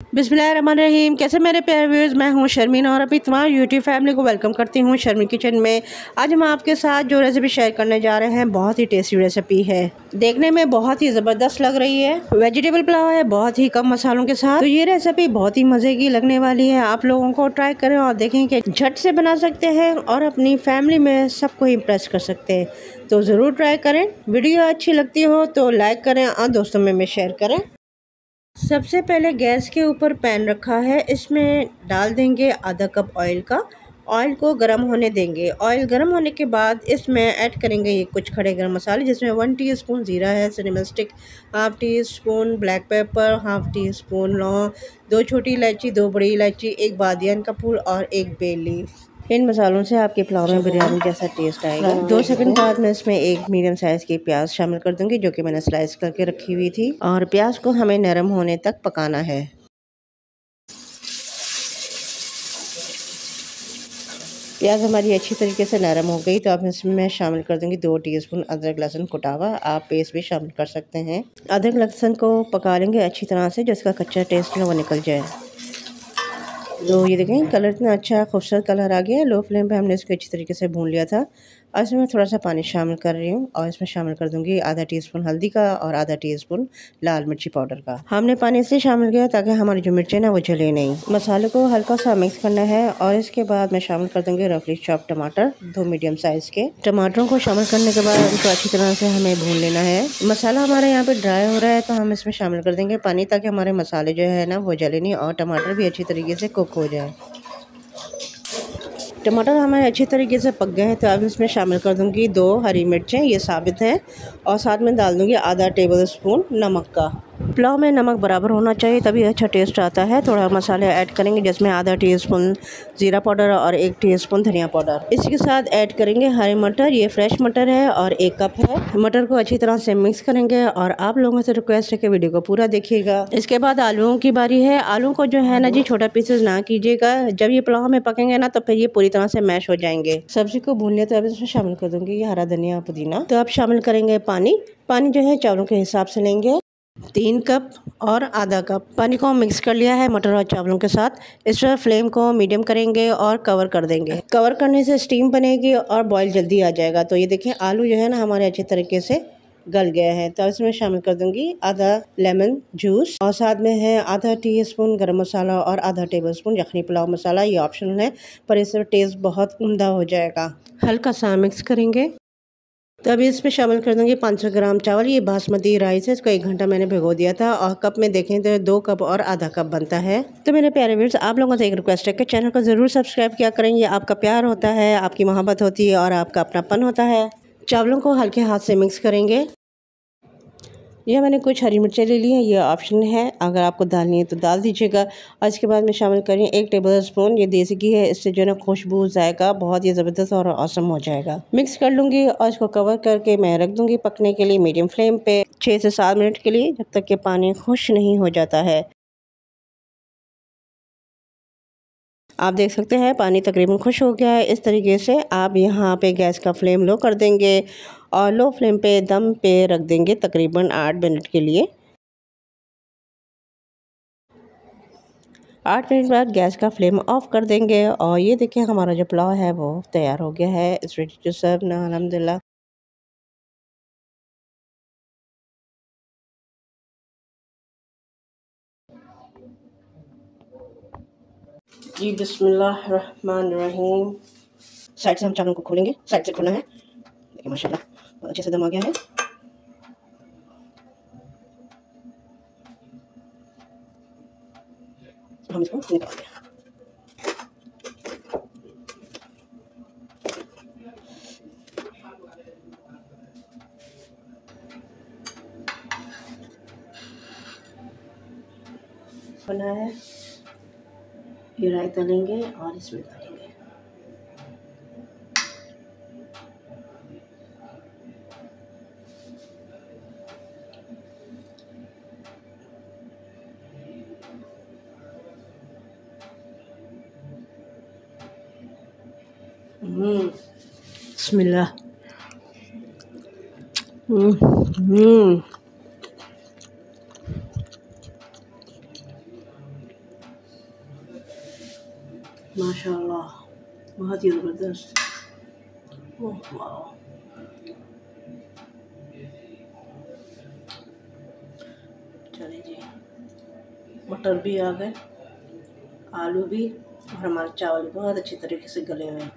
बिस्मिल्लाहिर्रहमानिर्रहीम। कैसे मेरे प्यारे व्यूअर्स, मैं हूं शर्मीन और अपनी तमाम यूट्यूब फैमिली को वेलकम करती हूं शर्मीन किचन में। आज हम आपके साथ जो रेसिपी शेयर करने जा रहे हैं बहुत ही टेस्टी रेसिपी है। देखने में बहुत ही ज़बरदस्त लग रही है। वेजिटेबल पुलाव है बहुत ही कम मसालों के साथ। तो ये रेसिपी बहुत ही मज़े की लगने वाली है। आप लोगों को ट्राई करें और देखें कि झट से बना सकते हैं और अपनी फैमिली में सबको इम्प्रेस कर सकते हैं। तो ज़रूर ट्राई करें। वीडियो अच्छी लगती हो तो लाइक करें और दोस्तों में शेयर करें। सबसे पहले गैस के ऊपर पैन रखा है, इसमें डाल देंगे आधा कप ऑयल का। ऑयल को गर्म होने देंगे। ऑयल गर्म होने के बाद इसमें ऐड करेंगे ये कुछ खड़े गरम मसाले, जिसमें 1 टीस्पून ज़ीरा है, cinnamon stick, half tea spoon black pepper, half tea spoon लौंग, 2 छोटी इलायची, 2 बड़ी इलायची, 1 बादियान का फूल और 1 बे लीफ। इन मसालों से आपके पुलाव में बिरयानी जैसा टेस्ट आएगा। 2 सेकंड बाद मैं इसमें एक मीडियम साइज़ की प्याज शामिल कर दूंगी, जो कि मैंने स्लाइस करके रखी हुई थी, और प्याज को हमें नरम होने तक पकाना है। प्याज हमारी अच्छी तरीके से नरम हो गई तो अब इसमें मैं शामिल कर दूंगी 2 टीस्पून अदरक लहसुन कुटा हुआ। आप पेस्ट भी शामिल कर सकते हैं। अदरक लहसुन को पका लेंगे अच्छी तरह से, जिसका कच्चा टेस्ट है वो निकल जाए। तो ये देखें कलर इतना अच्छा खूबसूरत कलर आ गया है। लो फ्लेम पे हमने इसको अच्छी तरीके से भून लिया था। और इसमें थोड़ा सा पानी शामिल कर रही हूँ और इसमें शामिल कर दूंगी आधा टीस्पून हल्दी का और आधा टीस्पून लाल मिर्ची पाउडर का। हमने पानी इसलिए शामिल किया ताकि हमारी जो मिर्चें ना वो जले नहीं। मसाले को हल्का सा मिक्स करना है और इसके बाद मैं शामिल कर दूंगी रफली चॉप टमाटर, 2 मीडियम साइज़ के। टमाटरों को शामिल करने के बाद इनको अच्छी तरह से हमें भून लेना है। मसाला हमारे यहाँ पे ड्राई हो रहा है तो हम इसमें शामिल कर देंगे पानी, ताकि हमारे मसाले जो है ना वो जले नहीं और टमाटर भी अच्छी तरीके से कुक हो जाए। टमाटर हमारे अच्छी तरीके से पक गए हैं तो अब इसमें शामिल कर दूंगी 2 हरी मिर्चें, ये साबित हैं, और साथ में डाल दूंगी आधा टेबल स्पून नमक का। पुलाव में नमक बराबर होना चाहिए तभी अच्छा टेस्ट आता है। थोड़ा मसाले ऐड करेंगे, जिसमें आधा टीस्पून ज़ीरा पाउडर और 1 टीस्पून धनिया पाउडर। इसके साथ ऐड करेंगे हरे मटर, ये फ्रेश मटर है और 1 कप है। मटर को अच्छी तरह से मिक्स करेंगे और आप लोगों से रिक्वेस्ट है कि वीडियो को पूरा देखिएगा। इसके बाद आलूओं की बारी है। आलू को जो है ना जी छोटा पीसेस ना कीजिएगा, जब ये पुलाव में पकेंगे ना तो फिर ये पूरी तरह से मैश हो जाएंगे। सब्जी को भून लिया तो अब इसमें शामिल कर दूंगी ये हरा धनिया पुदीना। तो अब शामिल करेंगे पानी। पानी जो है चावलों के हिसाब से लेंगे, 3 कप और आधा कप। पानी को मिक्स कर लिया है मटर और चावलों के साथ। इस पर फ्लेम को मीडियम करेंगे और कवर कर देंगे। कवर करने से स्टीम बनेगी और बॉईल जल्दी आ जाएगा। तो ये देखें आलू जो है ना हमारे अच्छे तरीके से गल गया है। तो इसमें शामिल कर दूंगी आधा लेमन जूस और साथ में है आधा टीस्पून गरम मसाला और आधा टेबलस्पून यखनी पुलाव मसाला। ये ऑप्शनल है पर इससे टेस्ट बहुत उम्दा हो जाएगा। हल्का सा मिक्स करेंगे। तो अभी इसमें शामिल कर दूंगी 500 ग्राम चावल। ये बासमती राइस है, इसको 1 घंटा मैंने भिगो दिया था और कप में देखें तो 2 कप और आधा कप बनता है। तो मेरे प्यारे व्यूअर्स, आप लोगों से एक रिक्वेस्ट है कि चैनल को ज़रूर सब्सक्राइब किया करें। ये आपका प्यार होता है, आपकी मोहब्बत होती है और आपका अपनापन होता है। चावलों को हल्के हाथ से मिक्स करेंगे। यह मैंने कुछ हरी मिर्चें ले ली हैं, ये ऑप्शन है, अगर आपको डालनी है तो डाल दीजिएगा। और इसके बाद में शामिल करें 1 टेबल स्पून ये देसी घी है। इससे जो है ना खुशबू जाएगा बहुत ही ज़बरदस्त और औसम हो जाएगा। मिक्स कर लूँगी और इसको कवर करके मैं रख दूँगी पकने के लिए मीडियम फ्लेम पे 6 से 7 मिनट के लिए, जब तक कि पानी खुश नहीं हो जाता है। आप देख सकते हैं पानी तकरीबन खुश हो गया है। इस तरीके से आप यहाँ पे गैस का फ्लेम लो कर देंगे और लो फ्लेम पे दम पे रख देंगे तकरीबन 8 मिनट के लिए। 8 मिनट बाद गैस का फ्लेम ऑफ कर देंगे और ये देखिए हमारा जो पुलाव है वो तैयार हो गया है। इट्स रेडी टू सर्व ना, अल्हम्दुलिल्लाह। जी बिस्मिल्लाहिर्रहमानिर्रहीम। साइड से हम चावल को खोलेंगे, साइड से खोलना है। देखिए माशाल्लाह बहुत अच्छे से दम आ गया है। हम इसको निकाल दें। बना है, ये रायता लेंगे और इसमें डालेंगे। बिस्मिल्लाह। माशाल्लाह, बहुत ही ज़बरदस्त। ओह वाह। चलिए जी, मटर भी आ गए, आलू भी, और हमारे चावल भी बहुत अच्छी तरीके से गले हुए हैं।